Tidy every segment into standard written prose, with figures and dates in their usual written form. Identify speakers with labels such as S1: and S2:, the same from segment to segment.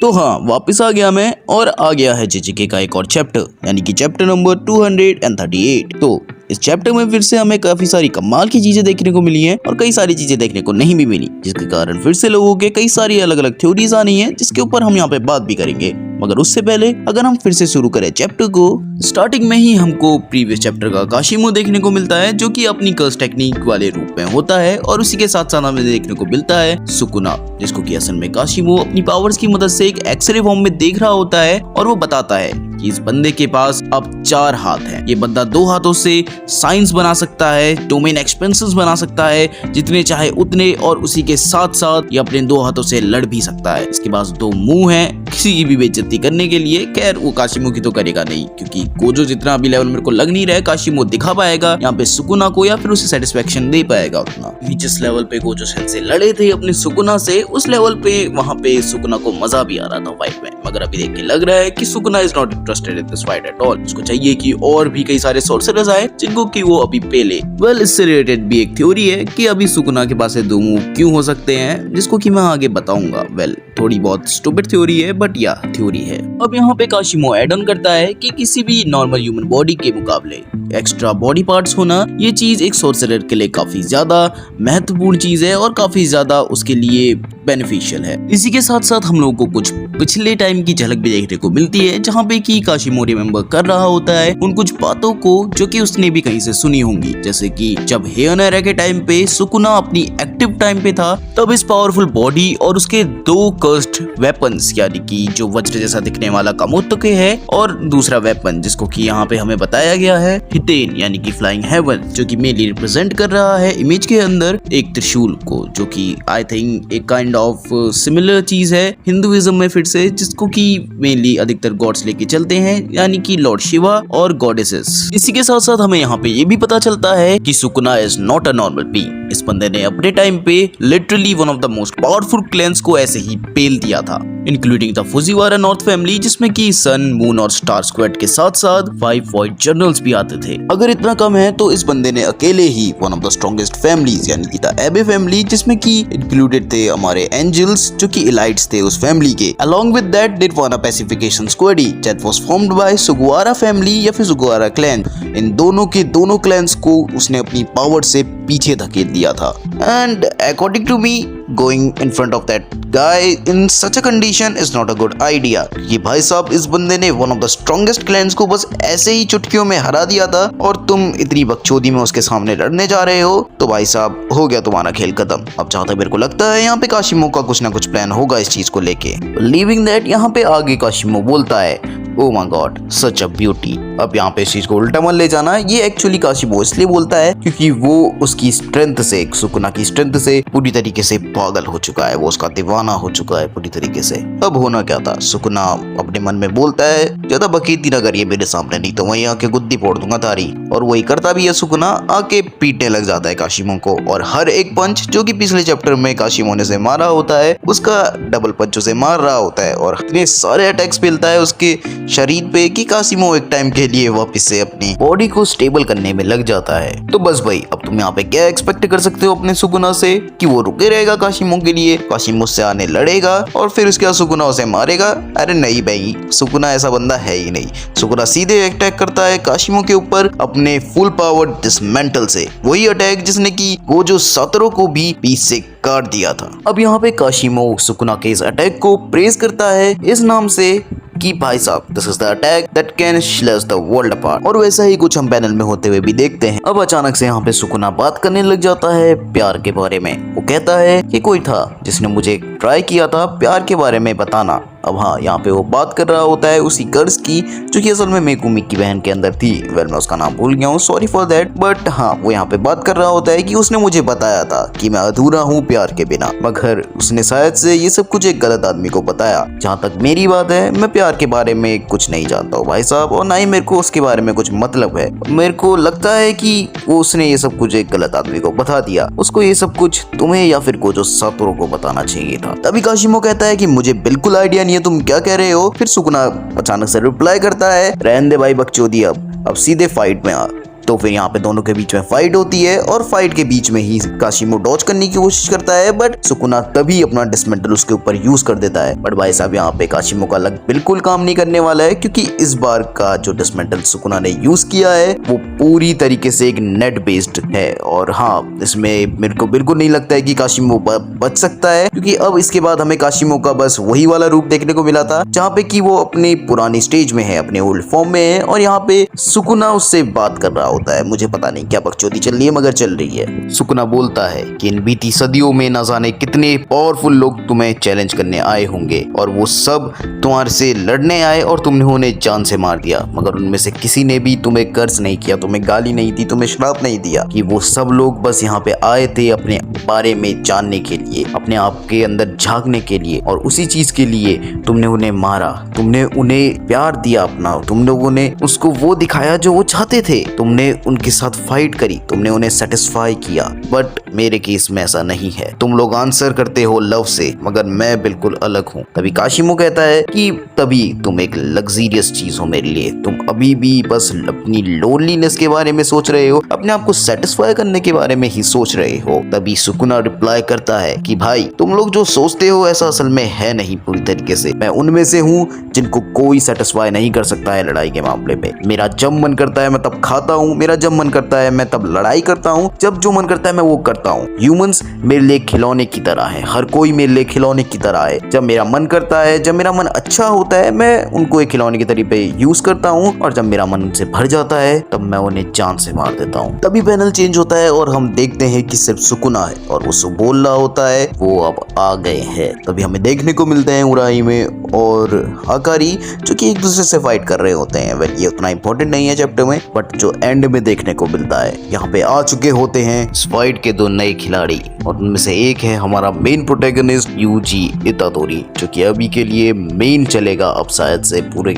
S1: तो हाँ, वापस आ गया मैं और आ गया है जेजेके का एक और चैप्टर, यानी कि चैप्टर नंबर 238। तो इस चैप्टर में फिर से हमें काफी सारी कमाल की चीजें देखने को मिली हैं और कई सारी चीजें देखने को नहीं भी मिली, जिसके कारण फिर से लोगों के कई सारी अलग अलग थ्योरीज आनी है, जिसके ऊपर हम यहाँ पे बात भी करेंगे। मगर उससे पहले अगर हम फिर से शुरू करें चैप्टर को, स्टार्टिंग में ही हमको प्रीवियस चैप्टर का काशिमो देखने को मिलता है, जो कि अपनी कर्स टेक्निक वाले रूप में होता है, और उसी के साथ साथ हमें देखने को मिलता है सुकुना, जिसको कि असल में काशिमो अपनी पावर्स की मदद से एक एक्सरे फॉर्म में देख रहा होता है, और वो बताता है कि इस बंदे के पास अब 4 हाथ हैं। ये बंदा 2 हाथों से साइंस बना सकता है, डोमेन एक्सपेंसेस बना सकता है जितने चाहे उतने, और उसी के साथ साथ ये अपने 2 हाथों से लड़ भी सकता है। इसके पास 2 मुंह हैं किसी की भी बेइज्जती करने के लिए। खैर वो काशिमो की तो करेगा नहीं, क्योंकि गोजो जितना अभी लेवल मेरे को लग नहीं रहा है काशिमो दिखा पाएगा यहाँ पे सुकुना को, या फिर उसे सेटिस्फेक्शन दे पाएगा उतना। जिस लेवल पे गोजो सेंसे लड़े थे अपने सुकुना से, उस लेवल पे वहाँ पे सुकुना को मजा भी आ रहा था फाइट में। मगर अभी देख के लग रहा है कि Sukuna is not interested in this fight at all. उसको चाहिए कि और भी कई सारे सोर्सरर्स आए जिनको कि वो अभी पे ले। वेल, इससे रिलेटेड भी एक थ्योरी है कि अभी सुकुना के पास 2 मुंह क्यों हो सकते हैं, जिसको कि मैं आगे बताऊंगा। वेल, थोड़ी बहुत स्टूपिड थ्योरी है, बट या थ्योरी है। अब यहाँ पे काशिमो ऐड ऑन करता है कि किसी भी नॉर्मल ह्यूमन बॉडी के मुकाबले एक्स्ट्रा बॉडी पार्ट्स होना, ये चीज एक सोर्सरर के लिए काफी ज्यादा महत्वपूर्ण चीज है और काफी ज्यादा उसके लिए बेनिफिशियल है। इसी के साथ साथ हम लोगों को कुछ पिछले टाइम की झलक भी देखने को मिलती है, जहाँ पे कि काशिमो रिमेम्बर कर रहा होता है उन कुछ बातों को जो कि उसने भी कहीं से सुनी होंगी। जैसे कि जब हेयन एरा के टाइम पे सुकुना अपनी एक्टिव टाइम पे था, तब इस पावरफुल बॉडी और उसके 2 कर्स्ड वेपन्स, यानी कि जो वज्र जैसा दिखने वाला कामोत्तोके है, और दूसरा वेपन जिसको कि यहाँ पे हमें बताया गया है हितेन, यानी कि फ्लाइंग हेवन, जो कि मेनली रिप्रेजेंट कर रहा है इमेज के अंदर एक त्रिशूल को, जो कि आई थिंक एक काइंड ऑफ सिमिलर चीज है हिंदुइज्म में फिर से, जिसको कि मेनली अधिकतर गॉड्स लेके चलते हैं, यानी कि लॉर्ड शिवा और गॉडेसेस। इसी के साथ साथ हमें यहाँ पे ये भी पता चलता है कि Sukuna is not a normal being. इस बंदे ने अपने टाइम पे literally one of the most powerful clans को ऐसे ही पेल दिया था, including the Fujiwara north family, जिसमें कि सन, मून और स्टार स्क्वाड के साथ साथ 5 व्हाइट जनरल्स भी आते थे। अगर इतना कम है तो इस बंदे ने अकेले ही one of the strongest families, यानी कि द एबे फैमिली, जिसमें कि इंक्लूडेड थे हमारे एंजल्स, जो कि इलाइट्स थे उस फैमिली के, along with that did one a pacification squad that was formed by Sugawara family या फिर सुगुआरा क्लैन। इन दोनों के दोनों क्लैंस को उसने अपनी पावर से पीछे धकेल दिया था। And according to me, going in front of that guy in such a condition is not a good idea. ये भाई साहब, इस बंदे ने one of the strongest clans को बस ऐसे ही चुटकियों में हरा दिया था, और तुम इतनी बकचोदी में उसके सामने लड़ने जा रहे हो, तो भाई साहब हो गया तुम्हारा खेल खत्म। अब जहाँ तक मेरे को लगता है यहाँ पे काशिमो का कुछ ना कुछ प्लान होगा इस चीज को लेके। लीविंग दैट, यहाँ पे आगे काशिमो बोलता है, oh my God such a beauty. अब यहाँ पे इस चीज को उल्टा मन ले जाना, ये एक्चुअली काशिमो इसलिए बोलता है क्योंकि वो उसकी स्ट्रेंथ से, सुकुना की स्ट्रेंथ से पूरी तरीके से पागल हो चुका है, वो उसका दीवाना हो चुका है पूरी तरीके से। अब होना क्या था, सुकुना अपने मन में बोलता है, ज्यादा बकीती ना करिए मेरे सामने, नहीं तो वहीं आके गुद्दी फोड़ दूंगा तारी। और वही करता भी है सुकुना, आके पीटने लग जाता है काशिमो को, और हर एक पंच जो कि पिछले चैप्टर में काशिमो ने से मारा होता है, उसका डबल पंचों से मार रहा होता है, और इतने सारे अटैक्स फैलता है उसके शरीर पे कि काशिमो एक टाइम के लिए वापस से अपनी बॉडी को स्टेबल करने में लग जाता है। तो बस भाई, अब तुम यहाँ पे क्या एक्सपेक्ट कर सकते हो अपने सुकुना से, कि वो रुके रहेगा काशिमो के लिए, काशिमो से आने लड़ेगा और फिर उसके बाद सुकुना उसे मारेगा? अरे नहीं भाई, सुकुना ऐसा बंदा है ही नहीं। सुकुना सीधे अटैक करता है काशिमो के ऊपर अपने फुल पावर डिसमेंटल से, वही अटैक जिसने की गोजो सातोरू को भी पीस से काट दिया था। अब यहाँ पे काशिमो सुकुना के इस अटैक को प्रेज करता है इस नाम से कि भाई साहब, this is the attack that can slash the world apart. और वैसा ही कुछ हम पैनल में होते हुए भी देखते हैं। अब अचानक से यहाँ पे सुकुना बात करने लग जाता है प्यार के बारे में। वो कहता है कि कोई था जिसने मुझे ट्राई किया था प्यार के बारे में बताना। अब हाँ, यहाँ पे वो बात कर रहा होता है उसी कर्ज की, जो कि असल में मेकुमी की बहन के अंदर थी। वेल, मैं उसका नाम भूल गया हूँ, सॉरी फॉर दैट। बट हाँ, वो यहाँ पे बात कर रहा होता है कि उसने मुझे बताया था कि मैं अधूरा हूँ प्यार के बिना, मगर उसने शायद से ये सब कुछ एक गलत आदमी को बताया। जहाँ तक मेरी बात है, मैं प्यार के बारे में कुछ नहीं जानता हूँ भाई साहब, और ना ही मेरे को उसके बारे में कुछ मतलब है। मेरे को लगता है कि वो उसने ये सब कुछ एक गलत आदमी को बता दिया। उसको ये सब कुछ तुम्हें या फिर गोजो सातोरू को बताना चाहिए था। तभी काशिमो कहता है कि मुझे बिल्कुल आइडिया नहीं है तुम क्या कह रहे हो। फिर सुकुना अचानक से रिप्लाई करता है, रहने दे भाई बकचोदी, अब सीधे फाइट में आ। तो फिर यहाँ पे दोनों के बीच में फाइट होती है और फाइट के बीच में ही काशिमो डॉज करने की कोशिश करता है, बट सुकुना तभी अपना डिसमेंटल उसके ऊपर यूज कर देता है। बट भाई साहब यहाँ पे काशिमो का लक बिल्कुल काम नहीं करने वाला है, क्योंकि इस बार का जो डिसमेंटल सुकुना ने यूज किया है वो पूरी तरीके से एक नेट बेस्ड है। और हाँ, इसमें मेरे को बिल्कुल नहीं लगता है कि काशिमो बच सकता है, क्योंकि अब इसके बाद हमें काशिमो का बस वही वाला रूप देखने को मिला था जहाँ पे कि वो अपने पुरानी स्टेज में है, अपने ओल्ड फॉर्म में है, और यहाँ पे सुकुना उससे बात कर रहा होता है। मुझे पता नहीं क्या बकचोदी चल रही है, मगर चल रही है। सुकुना बोलता है कि इन बीती सदियों में न जाने कितने पावरफुल लोग तुम्हें चैलेंज करने आए होंगे, और वो सब तुम्हारे से लड़ने आए और तुमने उन्हें जान से मार दिया, मगर उनमें से किसी ने भी तुम्हें कर्ज नहीं किया, तुम्हें गाली नहीं दी, तुम्हें श्राप नहीं दिया। कि वो सब लोग बस यहाँ पे आए थे अपने बारे में जानने के लिए, अपने आप के अंदर झांकने के लिए, और उसी चीज के लिए तुमने उन्हें मारा, तुमने उन्हें प्यार दिया अपना, तुम लोगों ने उसको वो दिखाया जो वो चाहते थे, तुमने उनके साथ फाइट करी, तुमने उन्हें सेटिस्फाई किया। बट मेरे केस में ऐसा नहीं है, तुम लोग आंसर करते हो लव से, मगर मैं बिल्कुल अलग हूँ। तभी काशिमो कहता है कि तभी तुम एक लग्जरियस चीज हो मेरे लिए, तुम अभी भी बस अपनी लोनलीनेस के बारे में सोच रहे हो, अपने आप को सेटिस्फाई करने के बारे में ही सोच रहे हो। तभी सुकुना रिप्लाई करता है कि भाई तुम लोग जो सोचते हो ऐसा असल में है नहीं पूरी तरीके से। मैं उनमें से हूँ जिनको कोई सेटिस्फाई नहीं कर सकता है लड़ाई के मामले में। मेरा जब मन करता है मैं तब खाता हूँ, मेरा जब मन करता है मैं तब लड़ाई करता हूँ, जब जो मन करता है मैं वो करता हूँ। ह्यूमंस मेरे लिए खिलौने की तरह है, हर कोई मेरे लिए खिलौने की तरह है। जब मेरा मन करता है, जब मेरा मन अच्छा होता है, मैं उनको एक खिलौने के तरीके यूज करता हूँ, और जब मेरा मन उनसे भर जाता है तब मैं उन्हें जान से मार देता हूँ। तभी पैनल चेंज होता है और हम देखते हैं कि सिर्फ सुकुना है, और वो बोल रहा होता है वो अब आ गए हैं। तभी हमें देखने को मिलते हैं उराई में और हाकारी, जो कि एक दूसरे से फाइट कर रहे होते हैं। वेल ये उतना इंपॉर्टेंट नहीं है चैप्टर में, बट जो एंड में देखने को मिलता है, यहाँ पे आ चुके होते हैं इस फाइट के दो नए खिलाड़ी, और उनमें से एक है हमारा मेन प्रोटैगनिस्ट यूजी इतादोरी, जो कि अभी के लिए मेन चलेगा अब शायद से पूरे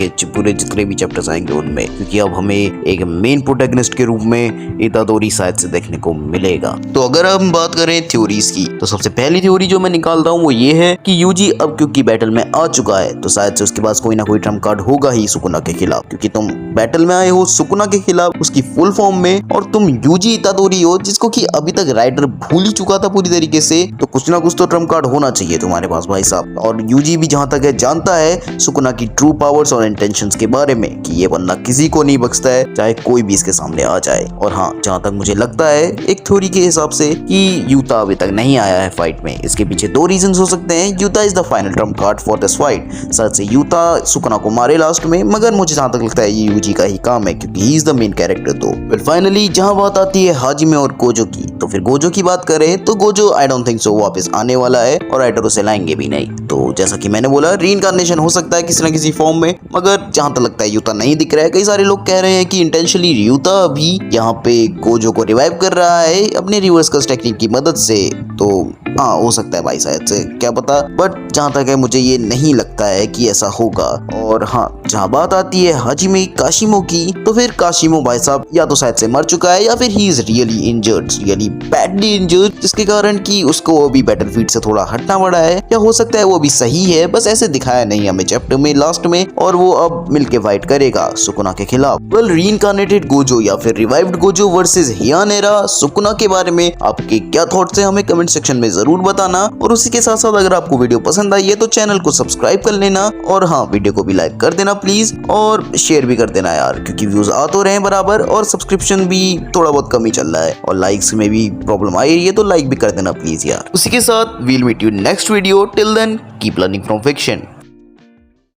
S1: जितने भी चैप्टर्स आएंगे उनमें, क्योंकि अब हमें एक मेन प्रोटैगनिस्ट के रूप में इतादोरी शायद से देखने को मिलेगा। तो अगर हम बात करें थ्योरीज की, तो सबसे पहली थ्योरी जो मैं निकाल रहा हूँ वो ये है कि यूजी अब क्योंकि बैटल में आ चुका है तो शायद से उसके पास कोई ना कोई ट्रम्प कार्ड होगा ही सुकुना के खिलाफ, क्योंकि तुम बैटल में आए हो सुकुना के खिलाफ उसकी फुल फॉर्म में, और तुम यूजी इतादोरी हो जिसको कि अभी तक राइटर भूल ही चुका था पूरी तरीके से, तो कुछ ना कुछ तो ट्रम्प कार्ड होना चाहिए तुम्हारे पास भाई साहब। और यूजी भी जहां तक है जानता है सुकुना की ट्रू पावर्स और इंटेंशंस के बारे में, कि ये बंदा किसी को नहीं बख्शता है, चाहे कोई भी इसके सामने आ जाए। और हाँ, जहां तक मुझे लगता है एक थ्योरी के हिसाब से कि यूता अभी तक नहीं आया है फाइट में, इसके पीछे दो रीजंस हो सकते हैं। Utah is the final Trump card for this fight, शायद से यूता सुकुना को मारे लास्ट में, मगर मुझे जहां तक लगता है ये यूजी का ही काम है, क्योंकि he is the main character. तो फिर फाइनली जहां बात आती है हाजिमे और गोजो की, तो फिर गोजो की बात करें तो Gojo I don't think so वापस आने वाला है, और राइटर उसे लाएंगे भी नहीं। तो जैसा कि मैंने बोला, रीइंकार्नेशन हो सकता है किसी न किसी फॉर्म में, मगर जहां तक लगता है यूता नहीं दिख रहा है। कई सारे लोग कह रहे हैं कि इंटेंशनली यूता अभी यहाँ पे गोजो को रिवाइव कर रहा है अपने रिवर्स कर्स टेक्निक की मदद से। तो हाँ, हो सकता है भाई, शायद से, क्या पता, बट जहां तक है मुझे ये नहीं लगता है कि ऐसा होगा। और हाँ, जहां बात आती है हाजिमे काशिमो की, तो फिर काशिमो भाई साहब या तो शायद से मर चुका है, या फिर he is really injured, really badly injured, जिसके कारण कि उसको अभी बैटलफील्ड से थोड़ा हटना पड़ा है, या हो सकता है वो अभी सही है, बस ऐसे दिखाया नहीं हमें चैप्टर में लास्ट में, और वो अब मिलके फाइट करेगा सुकुना के खिलाफ। वेल, रीइंकार्नेटेड गोजो या फिर रिवाइव्ड गोजो वर्सेस हियानेरा सुकुना के बारे में आपके क्या थॉट्स हैं हमें कमेंट सेक्शन में जरूर बताना। और उसी के साथ साथ अगर आपको वीडियो पसंद आई है तो चैनल को सब्सक्राइब कर लेना, और हाँ, वीडियो को भी लाइक कर देना प्लीज, और शेयर भी कर देना यार, क्योंकि व्यूज आ तो रहे हैं बराबर, और सब्सक्रिप्शन भी थोड़ा बहुत कम ही चल रहा है, और लाइक्स में भी प्रॉब्लम आ रही है, तो लाइक भी कर देना प्लीज यार। उसी के साथ we'll meet you next video, till then keep learning from fiction.